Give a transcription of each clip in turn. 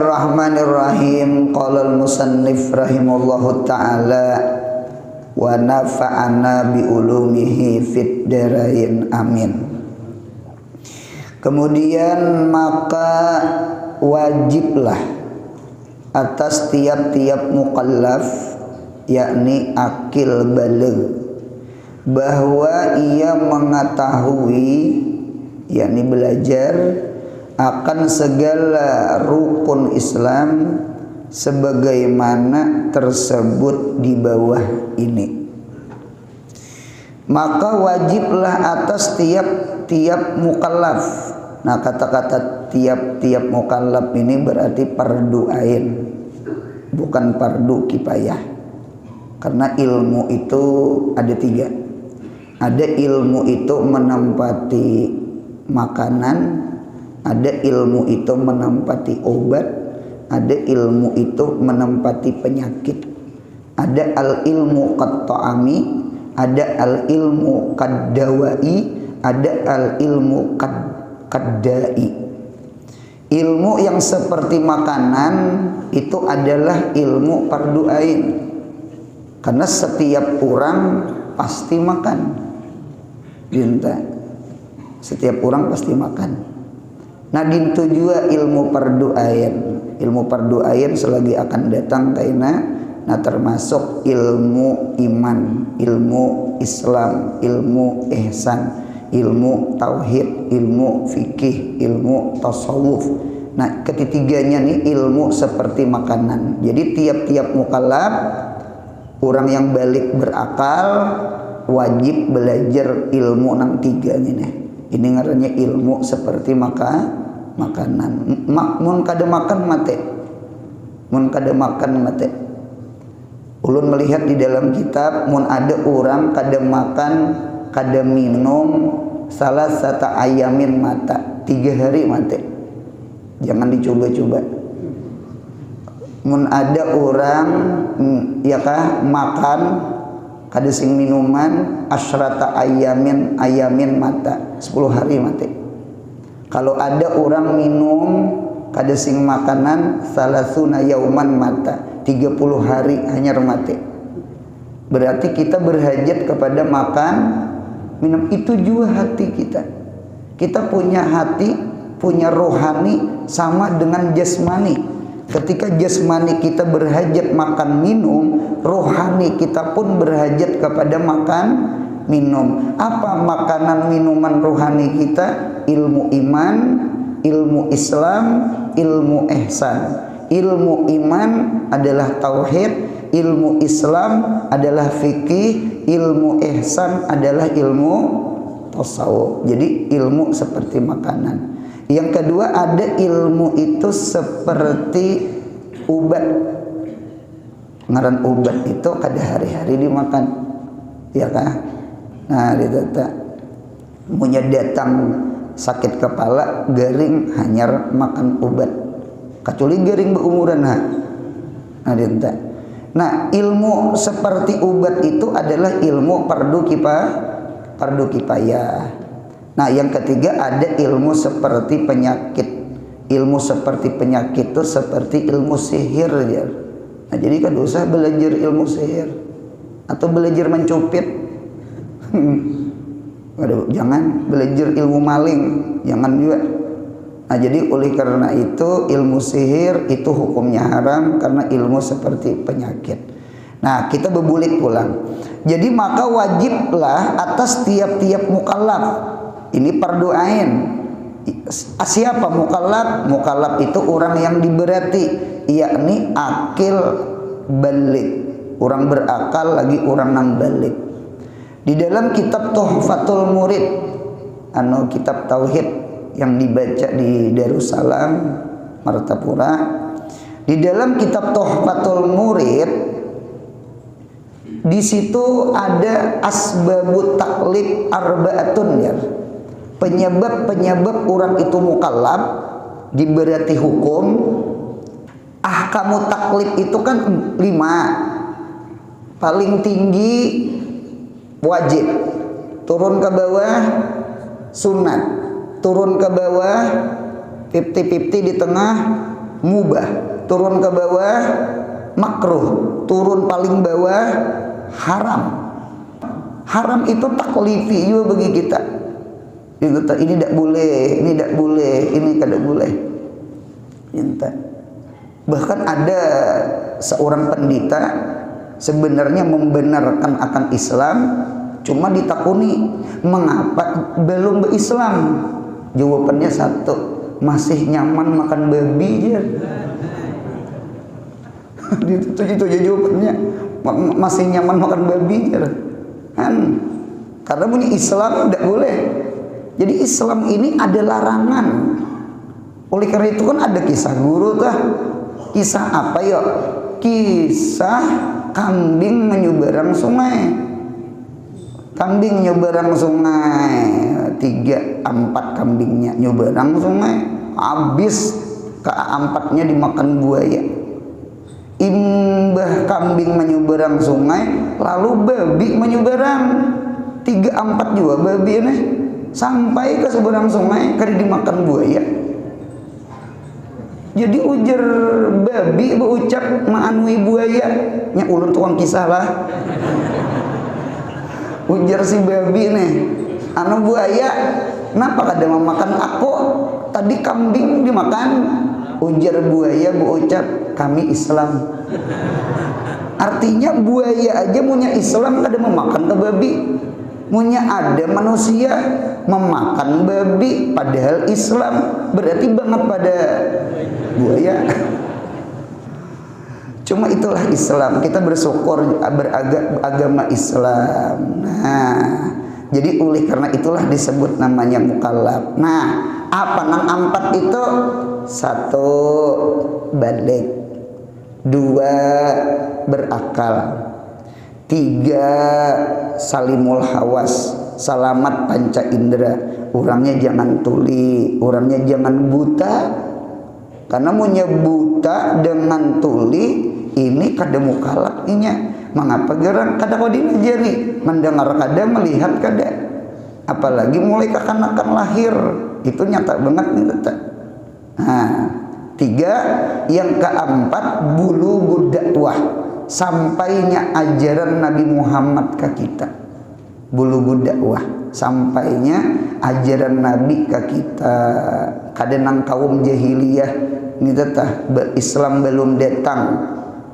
Bismillahirrahmanirrahim. Qala al-musannif rahimahullahu ta'ala wa nafa'ana bi ulumihi fid darain amin. Kemudian maka wajiblah atas tiap-tiap mukallaf, yakni akil baligh, bahwa ia mengetahui, yakni belajar akan segala rukun Islam sebagaimana tersebut di bawah ini. Maka wajiblah atas tiap-tiap mukallaf. Nah, kata-kata tiap-tiap mukallaf ini berarti fardu ain, bukan fardu kifayah. Karena ilmu itu ada tiga. Ada ilmu itu menempati makanan, ada ilmu itu menempati obat, ada ilmu itu menempati penyakit. Ada al-ilmu qat-ta'ami, ada al-ilmu qad-dawai, ada al-ilmu qad-da'i. Ilmu yang seperti makanan itu adalah ilmu fardu ain. Karena setiap orang pasti makan. Dinta. Setiap orang pasti makan. Nah, dintu juga ilmu fardu ain. Ilmu fardu ain selagi akan datang kaina, nah termasuk ilmu iman, ilmu Islam, ilmu ihsan, ilmu tauhid, ilmu fikih, ilmu tasawuf. Nah, ketiganya nih ilmu seperti makanan. Jadi tiap-tiap mukallaf, orang yang balik berakal, wajib belajar ilmu nang tiga ini. Ini ngarannya ilmu seperti makanan. Mun kada makan mate. Mun kada makan mate. Ulun melihat di dalam kitab, mun ada orang kada makan, kada minum salah satu ayamin mata, 3 hari mate. Jangan dicoba-coba. Mun ada orang ya kah makan kada sing minuman asyrata ayamin mata, 10 hari mati. Kalau ada orang minum kada sing makanan salasuna yauman mata, 30 hari hanya mati. Berarti kita berhajat kepada makan, minum. Itu juga hati kita. Kita punya hati, punya rohani sama dengan jasmani. Ketika jasmani kita berhajat makan minum, rohani kita pun berhajat kepada makan minum. Apa makanan minuman rohani kita? Ilmu iman, ilmu Islam, ilmu ihsan. Ilmu iman adalah tauhid, ilmu Islam adalah fikih, ilmu ihsan adalah ilmu tasawuf. Jadi ilmu seperti makanan. Yang kedua, ada ilmu itu seperti ubat. Ngaran ubat itu kada hari-hari dimakan, ya kah? Nah, ditata punya datang sakit kepala, garing, hanya makan obat. Kecuali garing berumuran, nah ditata. Nah, ilmu seperti obat itu adalah ilmu fardu kifayah. Nah, yang ketiga ada ilmu seperti penyakit. Ilmu seperti penyakit itu seperti ilmu sihir ya. Nah, jadi kan usah belajar ilmu sihir atau belajar mencupit. Waduh, jangan belajar ilmu maling, jangan juga. Nah, jadi oleh karena itu ilmu sihir itu hukumnya haram karena ilmu seperti penyakit. Nah, kita berbulik pulang. Jadi maka wajiblah atas tiap-tiap mukallaf. Ini fardu ain. Siapa mukallaf? Mukallaf itu orang yang diberati, yakni akil balik. Orang berakal lagi orang nang balik. Di dalam kitab Tuhfatul Murid, kitab tauhid yang dibaca di Darussalam Martapura, di dalam kitab Tuhfatul Murid, di situ ada asbabut taklif arba'atun ya. Penyebab orang itu mukallaf diberati hukum. Ahkamu taklif itu kan 5. Paling tinggi wajib, turun ke bawah sunat, turun ke bawah 50-50 di tengah mubah, turun ke bawah makruh, turun paling bawah haram. Haram itu taklifi juga bagi kita. Itu ini tidak boleh, ini tidak boleh, ini tidak boleh. Bahkan ada seorang pendeta sebenarnya membenarkan akan Islam, cuma ditakuni mengapa belum berislam. Jawabannya satu, masih nyaman makan babi ya. Itu aja jawabannya, masih nyaman makan babi ya. Karena punya Islam tidak boleh. Jadi Islam ini ada larangan. Oleh karena itu kan ada kisah guru tuh. Kisah apa yuk? Kisah kambing menyeberang sungai. Kambing nyeberang sungai, 3-4 kambingnya nyeberang sungai, habis keempatnya dimakan buaya. Imbah kambing menyeberang sungai, lalu babi menyeberang, 3-4 juga babi nih, sampai ke seberang sungai kali dimakan buaya. Jadi ujar babi berucap ma'anui buaya, nya ulun tukang kisah lah. Ujar si babi nih, anu buaya, kenapa kada memakan aku? Tadi kambing dimakan. Ujar buaya berucap, kami Islam. Artinya buaya aja punya Islam kada memakan ke babi. Punya ada manusia memakan babi padahal Islam, berarti banget pada buaya. Cuma itulah Islam, kita bersyukur beragama Islam. Nah, jadi oleh karena itulah disebut namanya mukallaf. Nah, apa nang 4 itu? 1 balik, 2 berakal, 3 salimul hawas, selamat panca indera. Orangnya jangan tuli, orangnya jangan buta. Karena punya buta dengan tuli ini kada mukallaf inya. Mengapa gerang kada kau diajari, mendengar kada, melihat kada, apalagi mulai kekanakan lahir, itu nyata banget nih tata. Nah, 3 yang keempat bulughud dakwah, sampainya ajaran Nabi Muhammad ke kita. Bulughud dakwah, sampainya ajaran Nabi ke kita. Kadang kaum jahiliyah ini tetah Islam belum datang.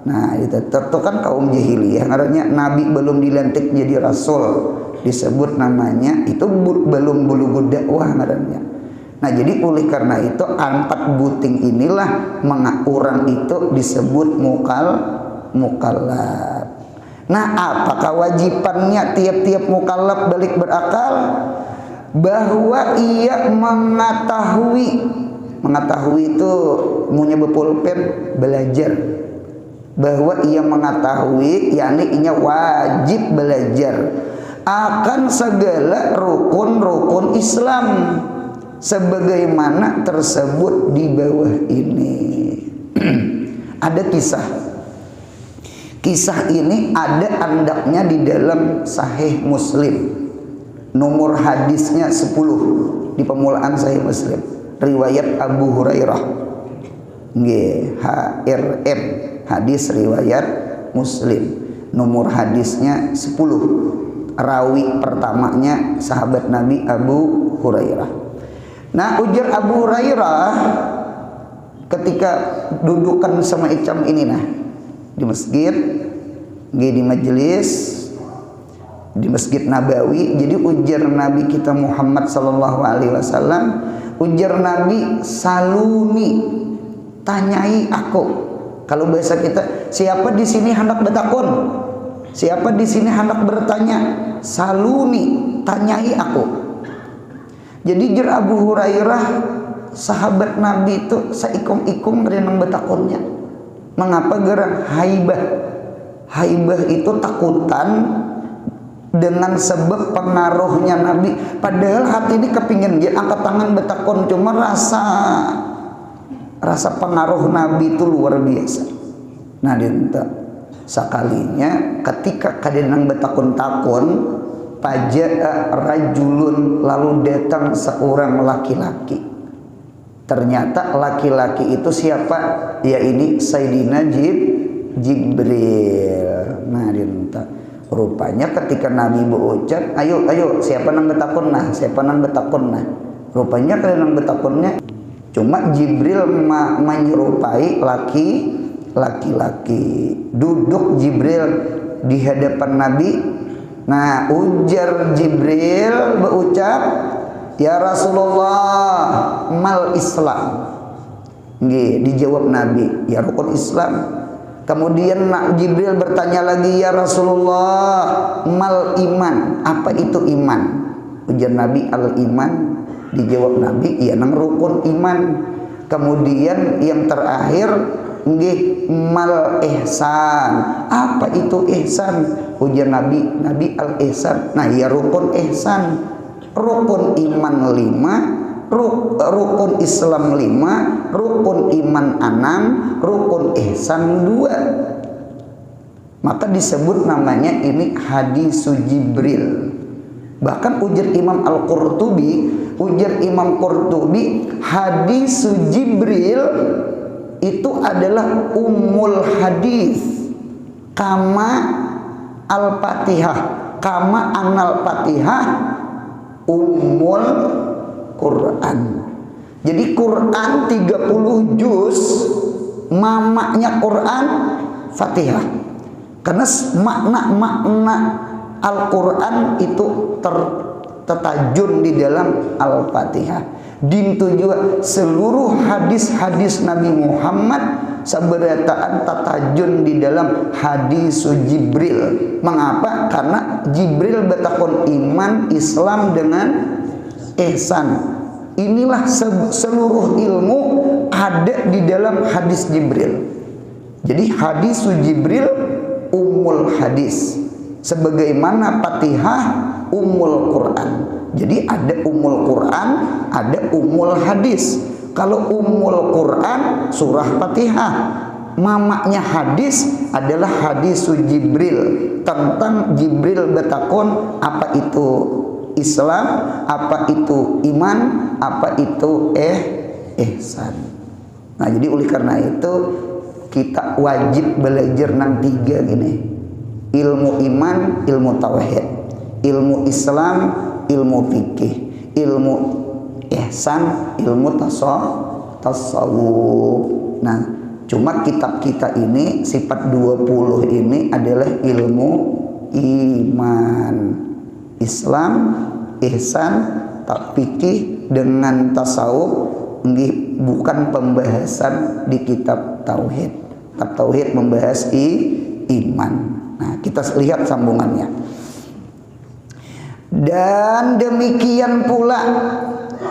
Nah, itu kan kaum jahiliyah, artinya Nabi belum dilantik jadi rasul, disebut namanya itu belum bulughud dakwah namanya. Nah, jadi oleh karena itu 4 buting inilah orang itu disebut mukallaf. Nah, apa kewajibannya tiap-tiap mukallaf balik berakal? Bahwa ia mengetahui itu punya bepulpen belajar. Bahwa ia mengetahui, yakni ia wajib belajar akan segala rukun-rukun Islam sebagaimana tersebut di bawah ini. Ada kisah ini ada andaknya di dalam Sahih Muslim, nomor hadisnya 10 di pemulaan Sahih Muslim, riwayat Abu Hurairah, HRM, hadis riwayat Muslim, nomor hadisnya 10, rawi pertamanya sahabat Nabi Abu Hurairah. Nah, ujar Abu Hurairah ketika dudukan semacam ini, nah, di masjid, di majelis, di Masjid Nabawi. Jadi ujar Nabi kita Muhammad sallallahu alaihi wasallam, ujar Nabi, saluni, tanyai aku. Kalau bahasa kita, siapa di sini hendak bertakun? Siapa di sini hendak bertanya? Saluni, tanyai aku. Jadi jar Abu Hurairah, sahabat Nabi itu saikum-ikum renang betakonnya. Mengapa gerang haibah? Haibah itu takutan dengan sebab pengaruhnya Nabi. Padahal hati ini kepingin dia angkat tangan betakon, cuma rasa pengaruh Nabi itu luar biasa. Nah, dinta sekalinya ketika kadenang betakon takon, paja'a rajulun, lalu datang seorang laki-laki. Ternyata laki-laki itu siapa? Ya ini Sayyidina Jibril. Nah, dinta. Rupanya ketika Nabi berucap, ayo siapa nang betakunna, siapa nang betakunna. Rupanya kalian nang betakunnya cuma Jibril menyerupai laki-laki. Duduk Jibril di hadapan Nabi. Nah, ujar Jibril berucap, ya Rasulullah, mal Islam. Nggih, dijawab Nabi, ya rukun Islam. Kemudian Jibril bertanya lagi, ya Rasulullah, mal iman. Apa itu iman? Ujar Nabi, al iman. Dijawab Nabi, ya nang rukun iman. Kemudian yang terakhir, nggih, mal ihsan. Apa itu ihsan? Ujar Nabi al ihsan. Nah, ya rukun ihsan. Rukun iman 5, rukun Islam 5, rukun iman 6, rukun ihsan 2. Maka disebut namanya ini hadis Jibril. Bahkan ujar Imam Qurtubi, hadis Jibril itu adalah ummul hadis, kama al-Fatihah, kama anal Fatihah ummul Quran. Jadi Quran 30 juz, mamanya Quran Fatihah. Karena makna Al-Quran itu tertajun di dalam Al-Fatihah. Dintu juga seluruh hadis-hadis Nabi Muhammad sabarataan tatajun di dalam hadis Jibril. Mengapa? Karena Jibril betakon iman Islam dengan ihsan. Inilah seluruh ilmu ada di dalam hadis Jibril. Jadi hadis Jibril ummul hadis, sebagaimana Fatihah ummul Quran. Jadi ada ummul Quran, ada ummul hadis. Kalau ummul Quran surah Fatihah, mamanya hadis adalah hadis Jibril, tentang Jibril betakon apa itu Islam, apa itu iman, apa itu ihsan. Nah, jadi oleh karena itu kita wajib belajar nang 3 gini. Ilmu iman, ilmu tauhid, ilmu Islam, ilmu fikih, ilmu ihsan, ilmu tasawuf. Nah, cuma kitab kita ini sifat 20 ini adalah ilmu iman, Islam, ihsan, fikih dengan tasawuf. Nggih, bukan pembahasan di kitab tauhid. Kitab tauhid membahas iman. Nah, kita lihat sambungannya. Dan demikian pula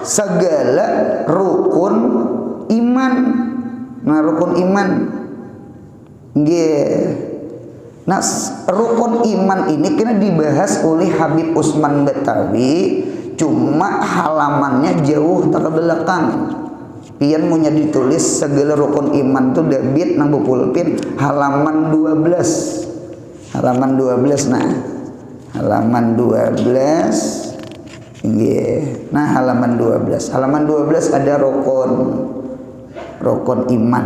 segala rukun iman. Nah, rukun iman. Nggih. Nah, rukun iman ini kena dibahas oleh Habib Usman Betawi, cuma halamannya jauh terbelakang. Pian punya ditulis segala rukun iman tuh dabit nang pulpin halaman 12. Halaman 12, nah. Halaman 12. Nggih. Nah, halaman 12. Halaman 12 ada rukun iman.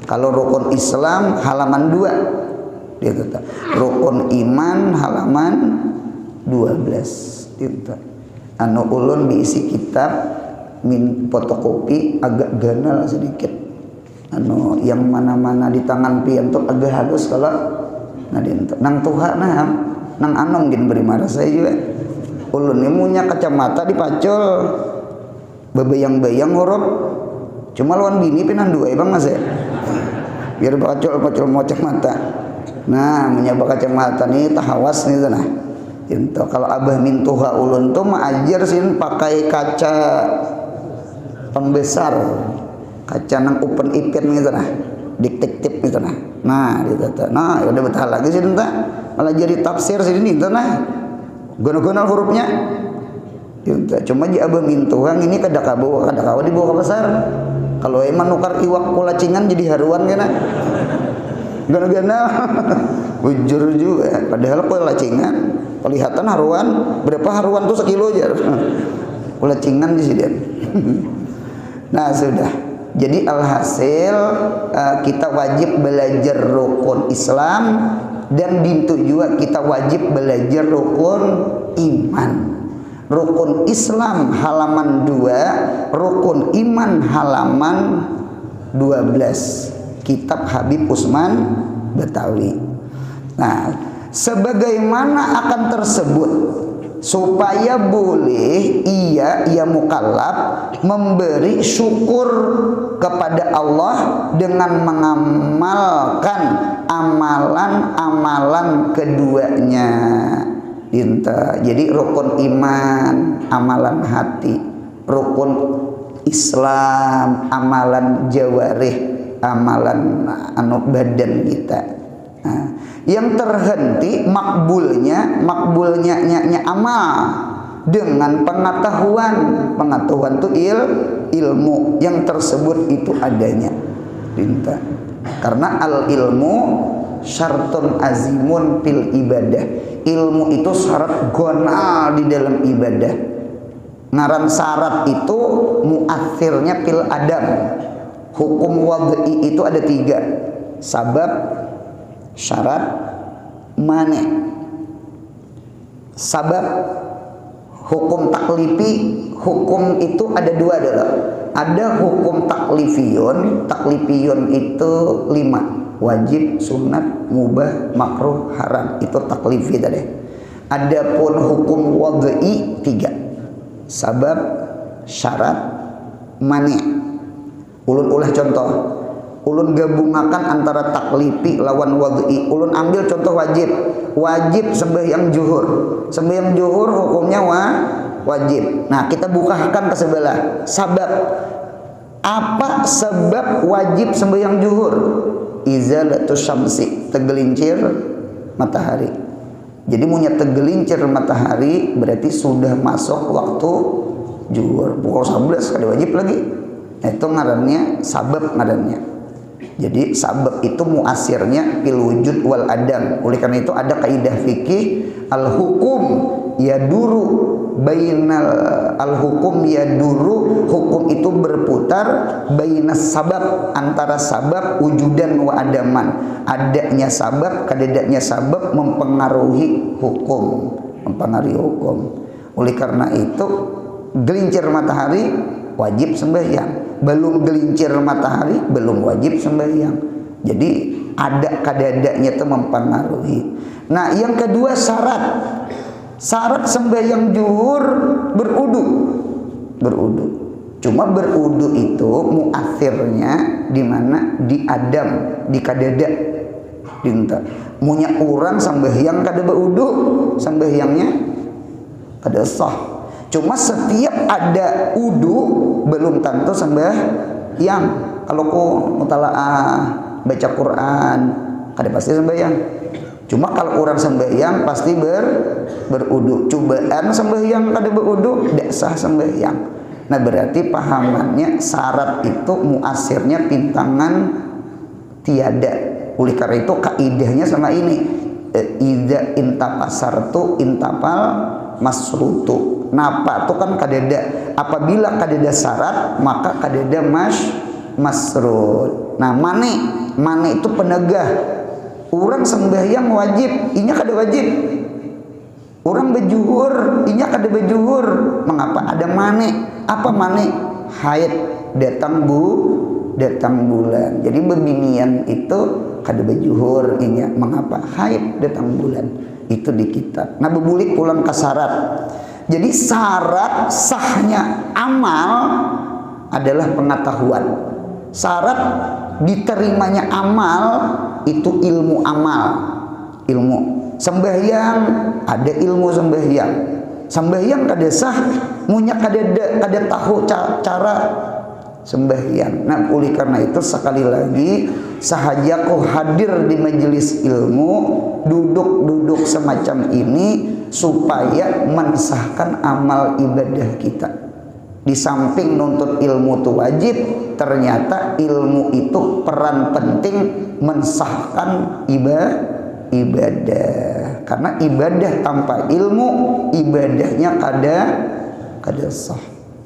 Kalau rukun Islam halaman 2. Dia kata rukun iman halaman 12. Dia anu ulun diisi kitab min fotokopi agak ganal sedikit. Anu yang mana-mana di tangan pian tuh agak halus kalau nang tuha nang anom gin beri marah saya juga. Ulun ini punya kacamata dipacul bebayang-bayang huruf. Cuma lawan bini pinan 2 bang mas ya. Biar pacul mocek mata. Nah, menyabak kacamata nih tahawas nih sana. Itu kalau abah mintuha ulun tuh maajar sin pakai kaca pembesar, kaca nang open ipin gitu nah, diktik-tik gitu nah gitu. Nah, udah betah lagi sih entah, malah jadi tafsir sini itu nah, gonal-gonal hurufnya. Gitu. Cuma di abah mintuhang ini kadakabawa dibawa ke pasar. Kalau emang nukar iwak kulacingan jadi haruan kena. Gana-gana bujur juga. Padahal kulacingan kelihatan haruan, berapa haruan tuh sekilo aja. Kulacingan di sini. Nah sudah. Jadi alhasil kita wajib belajar rukun Islam, dan dintu juga kita wajib belajar rukun iman. Rukun Islam halaman 2, rukun iman halaman 12. Kitab Habib Usman Betawi. Nah, sebagaimana akan tersebut, supaya boleh ia mukallaf memberi syukur kepada Allah dengan mengamalkan amalan-amalan keduanya. Jadi rukun iman amalan hati, rukun Islam amalan jawarih, amalan badan kita. Nah, yang terhenti makbulnya amal dengan pengetahuan itu ilmu yang tersebut itu adanya. Karena al ilmu syartun azimun fil ibadah. Ilmu itu syarat gonal di dalam ibadah. Ngaran syarat itu muathirnya fil adam. Hukum wad'i itu ada 3. Sabab, syarat, mane. Sabab, hukum taklifi, hukum itu ada 2 adalah. Ada hukum taklifiyun itu 5. Wajib, sunat, mubah, makruh, haram. Itu taklifi tadi. Adapun hukum wad'i 3. Sabab, syarat, mane. Ulun ulah contoh. Ulun gabungakan antara taklifi lawan wad'i. Ulun ambil contoh wajib. Wajib sembahyang zuhur. Sembahyang zuhur hukumnya wajib. Nah, kita bukakan ke sebelah. Sabab. Apa sebab wajib sembahyang zuhur? Izalatus syamsi, tegelincir matahari. Jadi punya tegelincir matahari berarti sudah masuk waktu zuhur. Pukul 11 kada wajib lagi. Nah, itu ngarannya sabab ngarannya. Jadi sabab itu muasirnya fil wujud wal adam. Oleh karena itu ada kaidah fikih al hukum yaduru bainal al hukum yaduru, hukum itu berputar bainas sabab, antara sabab wujudan wa adaman. Adanya sabab kadadanya sabab mempengaruhi hukum, Oleh karena itu gelincir matahari wajib sembahyang, belum gelincir matahari belum wajib sembahyang. Jadi ada kadadanya itu mempengaruhi. Nah, yang kedua syarat sembahyang zuhur berudu. Cuma berudu itu muathirnya di mana? Di adam, di kadada. Dinta. Munya orang sembahyang kada berudu, sembahyangnya kada sah. Cuma setiap ada udu belum tentu sembahyang. Kalau ku mutalaah baca Quran kada pasti sembahyang. Cuma kalau orang sembahyang pasti berudu. Cobaan sembahyang kada berudu, tidak sah sembahyang. Nah, berarti pahamannya syarat itu muasirnya pintangan tiada. Oleh karena itu kaidahnya sama ini. Idza intapasartu intapal masrutu. Napa itu kan kadada. Apabila kadada syarat maka kadada masrut. Nah, mane itu penegah. Orang sembahyang wajib, inya kada wajib. Orang bejuhur, inya kada bejuhur. Mengapa? Ada mane. Apa mane? Haid, datang bulan. Jadi bebinian itu kada bejuhur inya. Mengapa? Haid, datang bulan. Itu di kitab. Nah, bebulik pulang ke syarat. Jadi syarat sahnya amal adalah pengetahuan. Syarat diterimanya amal itu ilmu amal. Ilmu sembahyang ada ilmu sembahyang. Sembahyang kada sah munya kada tahu cara sembahyang. Nah, oleh karena itu sekali lagi sahaja kau hadir di majelis ilmu, duduk semacam ini supaya mensahkan amal ibadah kita. Di samping nuntut ilmu itu wajib, ternyata ilmu itu peran penting mensahkan ibadah. Karena ibadah tanpa ilmu, ibadahnya kada sah.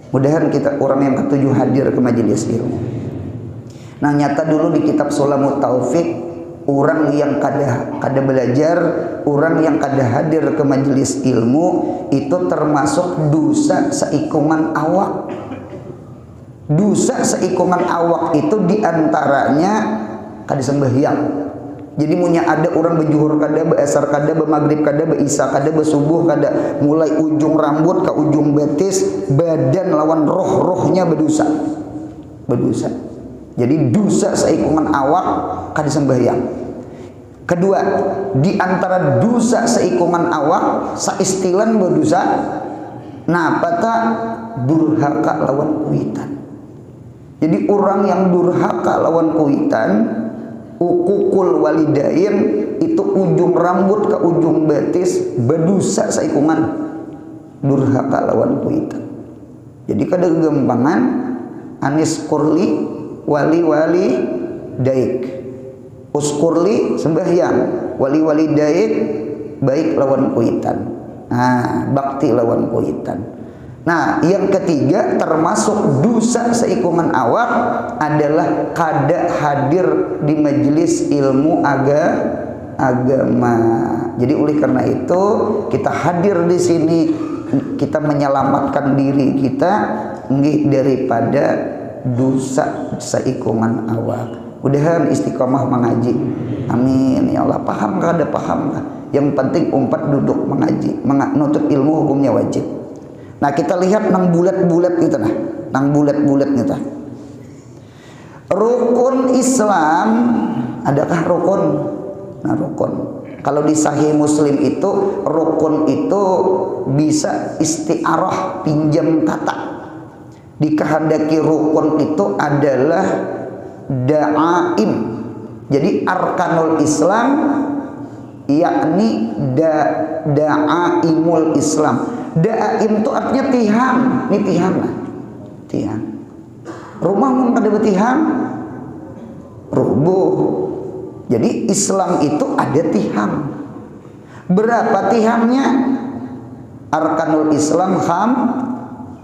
Mudahan kita orang yang ketujuh hadir ke majelis ilmu. Nah nyata dulu di kitab Sulamut Taufik, orang yang kada belajar, orang yang kada hadir ke majelis ilmu itu termasuk dosa seikungan awak. Dosa seikungan awak itu diantaranya kada sembahyang. Jadi munya ada orang berjuhur kada, beasar kada, bermagrib kada, beisa kada, bersubuh kada, mulai ujung rambut ke ujung betis, badan lawan roh-rohnya berdosa. Berdosa. Jadi dosa seikungan awak kada sembahyang. Kedua, di antara dosa seikungan awak saistilan berdosa napata durhaka lawan kuitan. Jadi orang yang durhaka lawan kuitan, ukukul walidain, itu ujung rambut ke ujung betis berdosa saikungan durhaka lawan kuitan. Jadi kada gempangan anis kurli wali daik, uskurli sembahyang, wali daik baik lawan kuitan. Nah, bakti lawan kuitan. Nah, yang ketiga termasuk dosa seikungan awak adalah kada hadir di majelis ilmu agama. Jadi oleh karena itu kita hadir di sini, kita menyelamatkan diri kita daripada dosa seikungan awak. Mudahan istiqomah mengaji. Amin ya Allah. Paham kada paham kah? Yang penting umpat duduk mengaji, menuntut ilmu hukumnya wajib. Nah kita lihat nang bulat-bulat gitu nah, nang bulat-bulat gitu. Rukun Islam, adakah rukun? Nah rukun. Kalau di Sahih Muslim itu rukun itu bisa isti'arah, pinjam kata. Dikehendaki rukun itu adalah da'aim. Jadi arkanul Islam yakni da'aimul Islam. Da'aim itu artinya tihang. Ini tihang lah. Tihang. Rumah mun kada betihang rubuh. Jadi Islam itu ada tihang. Berapa tihangnya? Arkanul Islam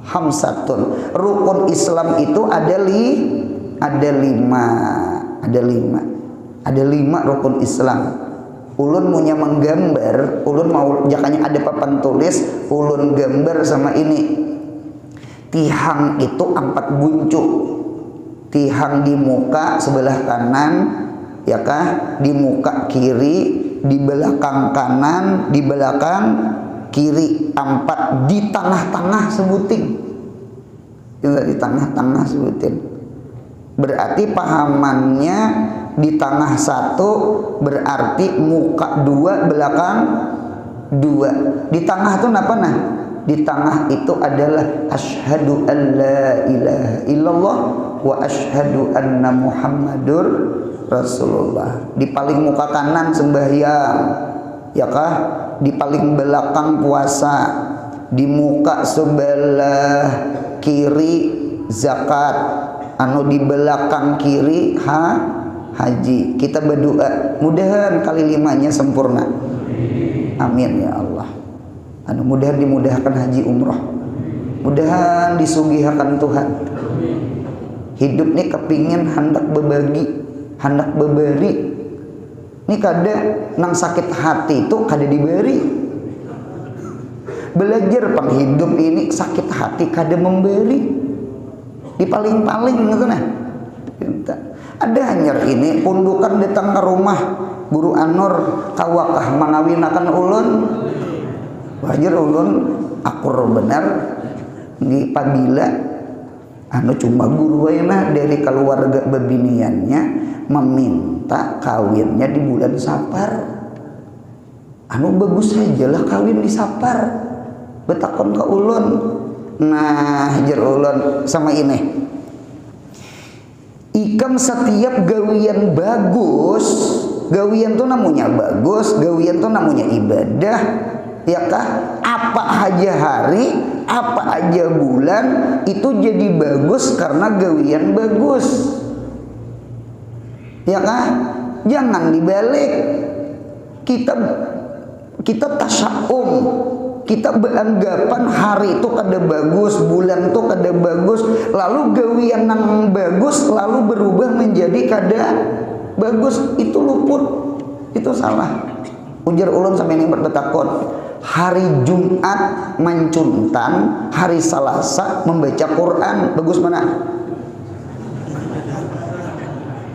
hamsatun. Rukun Islam itu ada lima. Ada lima rukun Islam. Ulun punya menggambar, ulun mau jakanya ada papan tulis, ulun gambar sama ini. Tihang itu 4 buncuk. Tihang di muka sebelah kanan, ya kah? Di muka kiri, di belakang kanan, di belakang kiri. 4 di tengah-tengah sebutin. Di tengah-tengah sebutin. Berarti pahamannya di tengah 1 berarti muka 2 belakang 2. Di tengah itu apa nah? Di tengah itu adalah asyhadu an la ilaha illallah wa asyhadu anna muhammadur rasulullah. Di paling muka kanan sembahyang, ya kah? Di paling belakang puasa, di muka sebelah kiri zakat, anu di belakang kiri haji. Kita berdoa mudahan kali 5-nya sempurna. Amin ya Allah. Anu mudahan dimudahkan haji umroh. Mudahan disugihakan Tuhan. Hidup nih kepingin hendak berbagi, hendak berberi. Ini kada nang sakit hati itu kada diberi. Belajar penghidup ini sakit hati kada memberi. Di paling-paling gitu nah. Ada hanyar ini pundukan datang ke rumah Guru Anur kawakah mengawinakan ulun. Wajar ulun akur benar di pabila anu cuma guru waena dari keluarga bebiniannya meminta kawinnya di bulan Sapar. Anu bagus aja lah kawin di Sapar. Betakon ke ulun. Nah, hajar ulun sama ini. Ikam setiap gawian bagus, gawian tuh namanya bagus, gawian tuh namanya ibadah, ya kah? Apa aja hari, apa aja bulan itu jadi bagus karena gawian bagus, ya kah? Jangan dibalik. Kita tasya'um, kita beranggapan hari itu kada bagus, bulan itu kada bagus, lalu gawian nang bagus lalu berubah menjadi kada bagus, itu luput, itu salah. Ujar ulun sampai ini berbetakon, hari Jumat mencuntan, hari Selasa membaca Quran, bagus mana?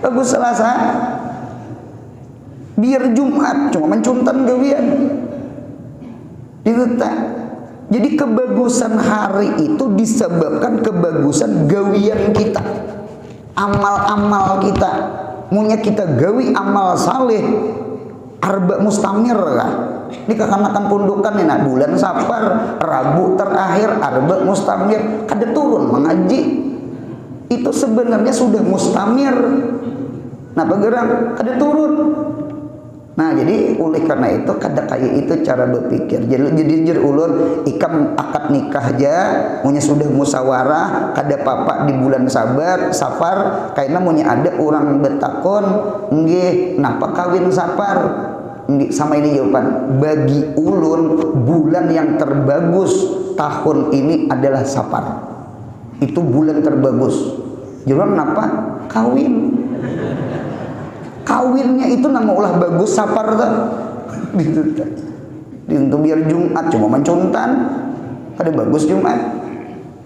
Bagus Selasa. Biar Jumat cuma mencuntan gawian. Jadi kebagusan hari itu disebabkan kebagusan gawian kita, amal-amal kita. Munya kita gawi amal saleh, arba mustamir lah. Ini kekanakan pundukan nih, nah bulan Safar, Rabu terakhir arba mustamir, kada turun mengaji. Itu sebenarnya sudah mustamir. Nah pegerang kada turun. Nah jadi oleh karena itu kada kaya itu cara berpikir. Jadi ulun ikam akad nikah aja munya sudah musawarah kada papa di bulan Safar karena munya ada orang betakon nggih napa kawin Safar. Sama ini jawaban bagi ulun bulan yang terbagus tahun ini adalah Safar. Itu bulan terbagus. Jawaban napa? Kawin. Kawinnya itu nama ulah bagus Safar tuh. Gitu tuh. Untuk biar Jumat cuma mencuntan, ada bagus Jumat.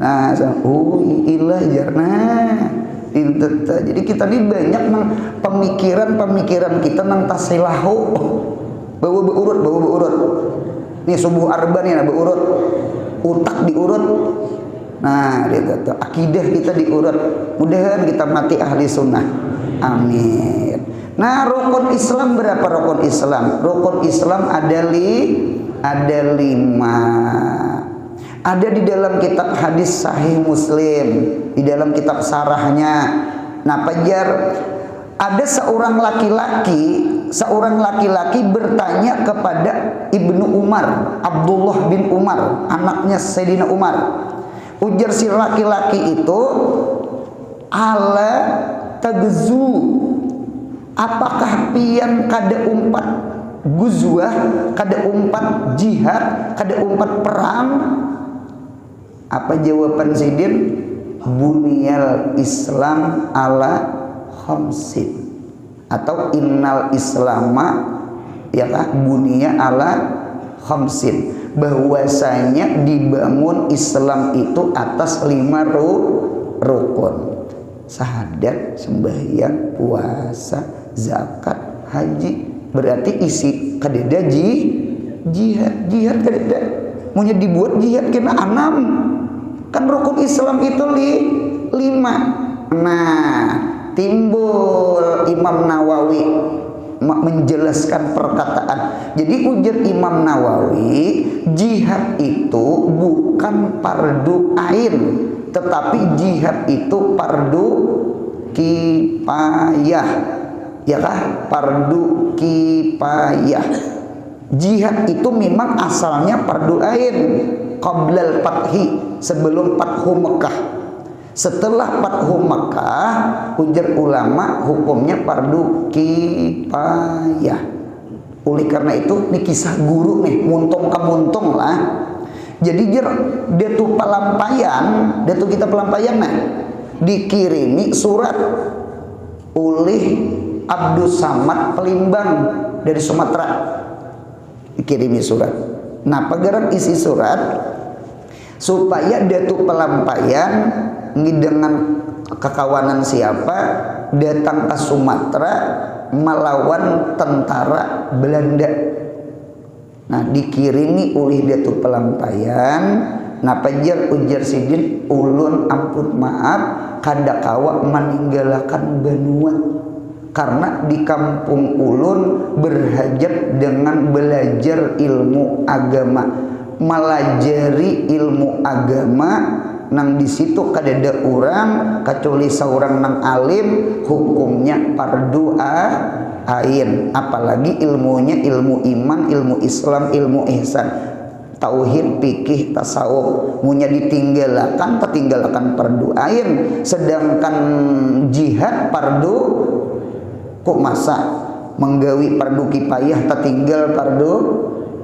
Nah, oh ilah jarna. Jadi kita ini banyak nang pemikiran kita nang tasilahu. Bawa beurut. Nih subuh arba nih beurut. Utak diurut. Nah, gitu tuh. Akidah kita diurut. Mudahan kita mati ahli sunnah. Amin. Nah, rukun Islam berapa rukun Islam? Rukun Islam ada 5. Ada di dalam kitab hadis Sahih Muslim, di dalam kitab sarahnya. Nah, pajar ada seorang laki-laki bertanya kepada Ibnu Umar, Abdullah bin Umar, anaknya Sayyidina Umar. Ujar si laki-laki itu, ala tagzu, apakah pian kada umpat guzwah, kada umpat jihad, kada umpat perang? Apa jawaban Sidin? Buniyal Islam ala khamsin, atau innal islama ya kah buniya ala khamsin, bahwasanya dibangun Islam itu atas 5 rukun: syahadat, sembahyang, puasa, zakat, haji. Berarti isi kadeda jihad kadeda. Munya dibuat jihad kena 6. Kan rukun Islam itu 5. Nah, timbul Imam Nawawi menjelaskan perkataan. Jadi ujar Imam Nawawi, jihad itu bukan fardu ain, tetapi jihad itu fardu kifayah. Ya kah? Fardu kifayah. Jihad itu memang asalnya fardu ain qablal fathi, sebelum Fathu Mekah. Setelah Fathu Mekah, ujar ulama hukumnya fardu kifayah. Oleh karena itu, ini kisah guru nih, muntung kamuntung lah. Jadi dia tuh kita pelampayan nah, dikirimi surat oleh Abdus Samad Pelimbang dari Sumatera. Dikirimi surat. Nah, pagaran isi surat supaya dia tuh pelampayan dengan kekawanan siapa datang ke Sumatera melawan tentara Belanda. Nah, dikirimi oleh dia tuh pelampayan. Nah, pajar ujar Sidin, ulun ampun maaf kada kawa meninggalkan benua, karena di kampung ulun berhajat dengan belajar ilmu agama, melajari ilmu agama. Nang di situ kadada orang kecuali seorang nang alim, hukumnya fardu ain. Apalagi ilmunya ilmu iman, ilmu Islam, ilmu ihsan, tauhid, fikih, tasawuf. Munya ditinggalkan fardu ain. Sedangkan jihad fardu kok masa menggawi fardu kifayah tertinggal fardu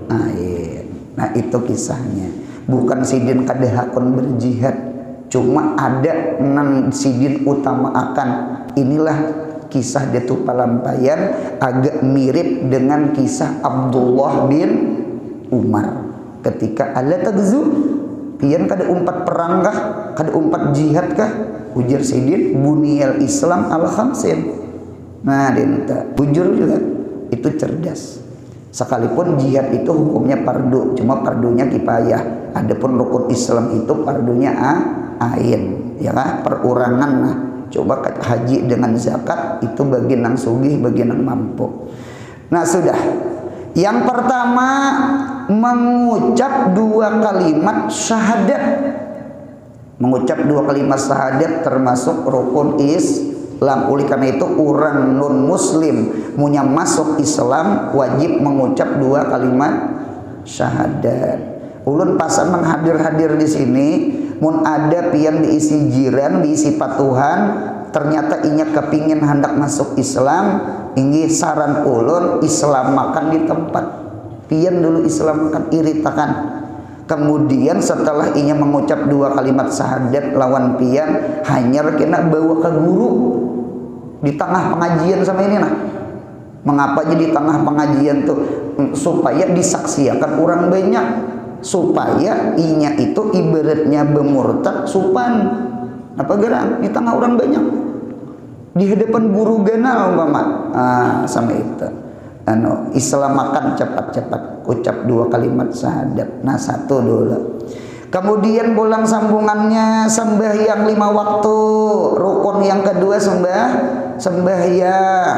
ain. Nah itu kisahnya. Bukan sidin kadehakon berjihad, cuma ada 6 sidin utama akan. Inilah kisah Datu Palampayan, agak mirip dengan kisah Abdullah bin Umar ketika ala tagzu pian kada umpat perang kah, kada umpat jihad kah, ujar sidin buniyal Islam al khamsin. Nah dinta bujur juga itu cerdas. Sekalipun jihad itu hukumnya fardu, cuma fardunya kifayah. Adapun rukun Islam itu fardunya ain, ya kan? Perorangan. Nah, coba haji dengan zakat itu bagi nang sugih, bagi nang mampu. Nah, sudah. Yang pertama mengucap 2 kalimat syahadat. Mengucap 2 kalimat syahadat termasuk rukun Islam. Oleh karena itu orang non muslim punya masuk Islam wajib mengucap 2 kalimat syahadat. Ulun pasan menghadir-hadir di sini, mun ada pian diisi jiran, diisi patuhan, ternyata inya kepingin hendak masuk Islam, ingin saran ulun Islam makan di tempat. Pian dulu Islam makan iritakan. Kemudian setelah inya mengucap 2 kalimat syahadat lawan pian, hanya kena bawa ke guru di tengah pengajian sama ini nah. Mengapa jadi tengah pengajian tuh? Supaya disaksikan orang banyak, supaya inya itu ibaratnya bemurtad supan apa gerak di tengah orang banyak di hadapan guru gana umpama. Sama itu Islam makan cepat-cepat ucap 2 kalimat syahadat. Nah 1 dulu. Kemudian pulang sambungannya sembahyang 5 waktu. Rukun yang kedua sembahyang.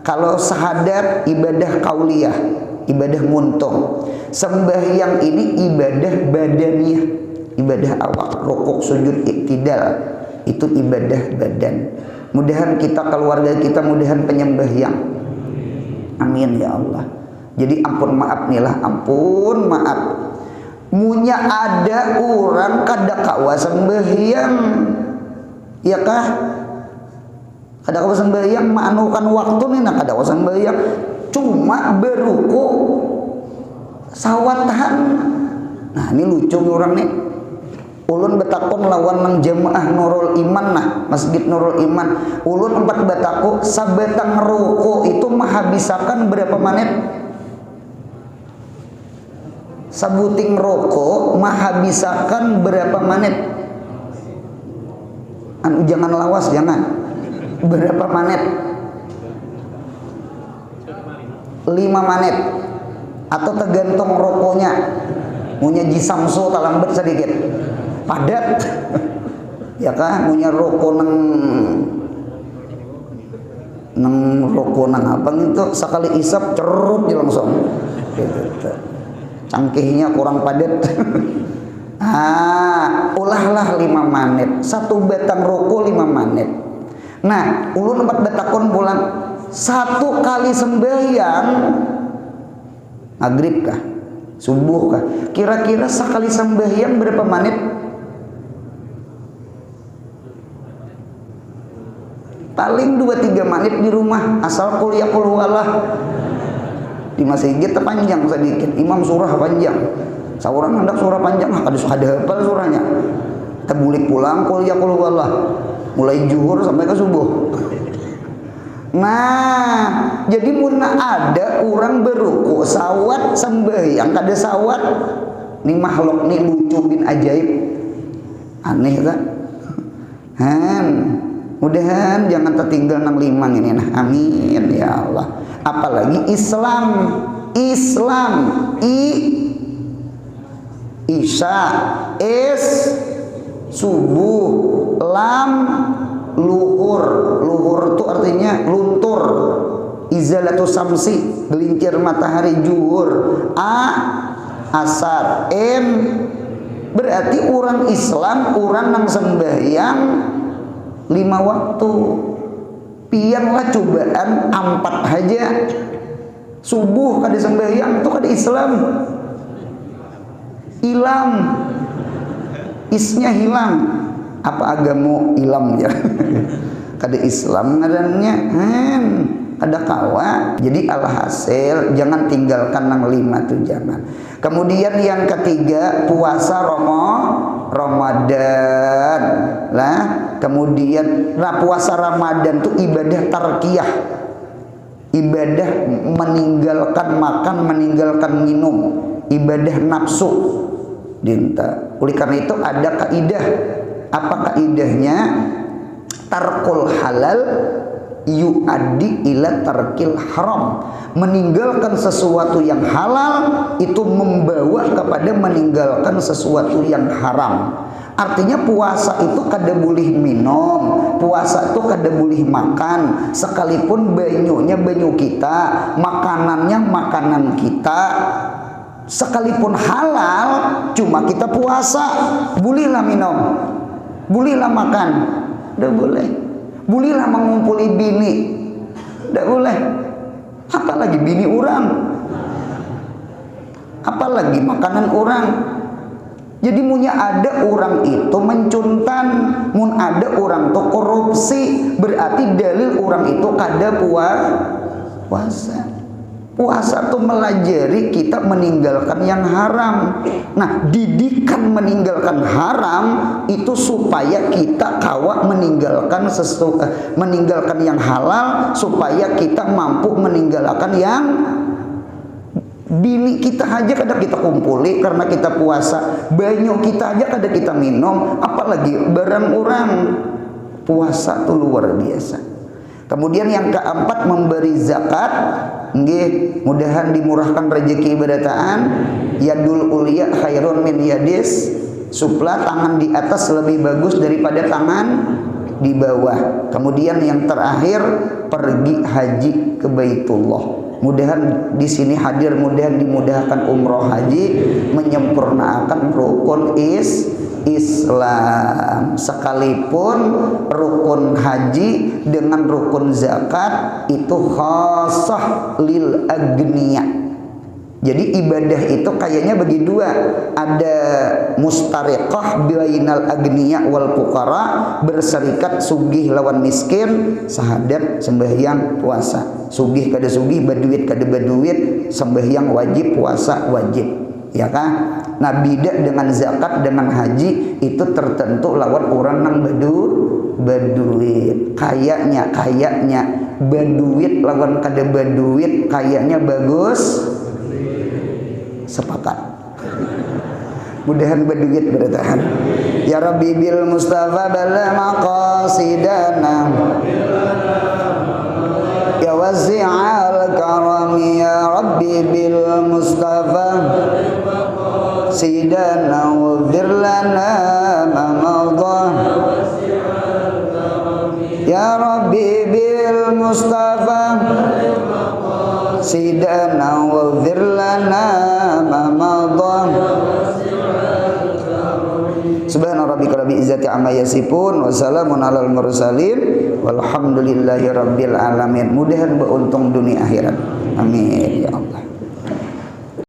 Kalau syahadat ibadah kauliyah, ibadah muntung. Sembahyang ini ibadah badaniyah, ibadah awak, rukuk, sujud, iktidal. Itu ibadah badan. Mudahan kita, keluarga kita, mudahan penyembahyang. Amin ya Allah. Jadi ampun maaf nih lah, ampun maaf. Munya ada orang kada kawa sembahyang, ya kah? Kada kawa sembahyang, manukan waktu nih nak kada kawa sembahyang. Cuma beruku sawatan. Nah ini lucu orang nih. Ulun betakon lawan nang jemaah Nurul Iman nah, Masjid Nurul Iman. Ulun 4 bataku sabatang ruku itu menghabiskan berapa menit? Sabuting rokok menghabiskan berapa menit? Jangan lawas, jangan. Berapa menit? 5 menit. Atau tergantung rokoknya. Punya jisamsu tak lambat sedikit. Padat. Ya kan? Punya rokok nang rokok nang abang itu sekali isap cerut dia langsung. Gitu. Cangkihnya kurang padat. Ulahlah 5 menit. 1 batang rokok 5 menit. Nah, ulun 4 batakon pulang 1 kali sembahyang maghrib kah? Subuh kah? Kira-kira sekali sembahyang berapa menit? Paling 2-3 menit di rumah, asal kuliah Allah. Di masjid panjang sedikit, imam surah panjang. Seorang hendak surah panjang, ada hafal surahnya. Tebulik pulang kuliah Allah. Mulai zuhur sampai ke subuh. Nah, jadi muna ada orang beruku sawat sembahyang kada sawat. Nih makhluk nih lucu bin ajaib. Aneh kan? Mudahan jangan tertinggal 65 ini nah. Amin ya Allah. Apalagi Islam isya subuh lam luhur itu artinya luntur, izalatu samsi gelincir matahari, juhur asar berarti orang Islam orang nang sembahyang 5 waktu. Pianlah cobaan 4 aja. Subuh kada sembahyang itu kada Islam. Hilang. Isnya hilang. Apa agama hilang ya? Kada Islam ngarannya. ada kawa. Jadi alhasil jangan tinggalkan nang 5 tuh, jangan. Kemudian yang ketiga, puasa Ramadan lah. Kemudian puasa Ramadan tuh ibadah tarkiyah, ibadah meninggalkan makan, meninggalkan minum, ibadah nafsu dinta. Oleh karena itu ada kaidah. Apa kaidahnya? Tarkul halal yu'addi ila tarkil haram. Meninggalkan sesuatu yang halal itu membawa kepada meninggalkan sesuatu yang haram. Artinya puasa itu kada boleh minum, puasa itu kada boleh makan, sekalipun banyunya banyu kita, makanannya makanan kita, sekalipun halal, cuma kita puasa. Bolehlah minum, bolehlah makan, tidak boleh. Bolehlah mengumpuli bini, tidak boleh. Apalagi bini orang, apalagi makanan orang. Jadi munya ada orang itu mencuntan, mun ada orang itu korupsi, berarti dalil orang itu kada puasa. Puasa itu melajari kita meninggalkan yang haram. Nah, didikan meninggalkan haram itu supaya kita kawa meninggalkan meninggalkan yang halal, supaya kita mampu meninggalkan yang bini kita aja kada kita kumpuli karena kita puasa, banyu kita aja kada kita minum, apalagi barang orang. Puasa itu luar biasa. Kemudian yang keempat, memberi zakat. Nggih, mudahan dimurahkan rezeki ibadataan. Yadul ulia khairun min yadis supla, tangan di atas lebih bagus daripada tangan di bawah. Kemudian yang terakhir, pergi haji ke Baitullah. Mudahan di sini hadir, mudahan dimudahkan umroh haji, menyempurnakan rukun Islam. Sekalipun rukun haji dengan rukun zakat itu khassah lil agniya. Jadi ibadah itu kayaknya bagi dua, ada mustariqah bainal agniya wal fuqara, berserikat sugih lawan miskin, sahadat sembahyang puasa. Sugih kada sugih, baduit kada baduit, sembahyang wajib, puasa wajib, ya kan? Nah, beda dengan zakat dengan haji itu tertentu lawan orang nang baduit. Kayaknya baduit lawan kada baduit kayaknya bagus. Sepakat. Mudahan berduit bertahan. Ya Rabbi bil Mustafa bala maqasidana, ya wasi'al karami, ya Rabbi bil Mustafa sidana waghfir lana ma madha, ya Rabbi bil Mustafa sidana waghfir lana ma madha. Subhana rabbika rabbil izzati amma yasifun wa salamun alal mursalin walhamdulillahi rabbil alamin. Mudahan beruntung dunia akhirat. Amin ya Allah.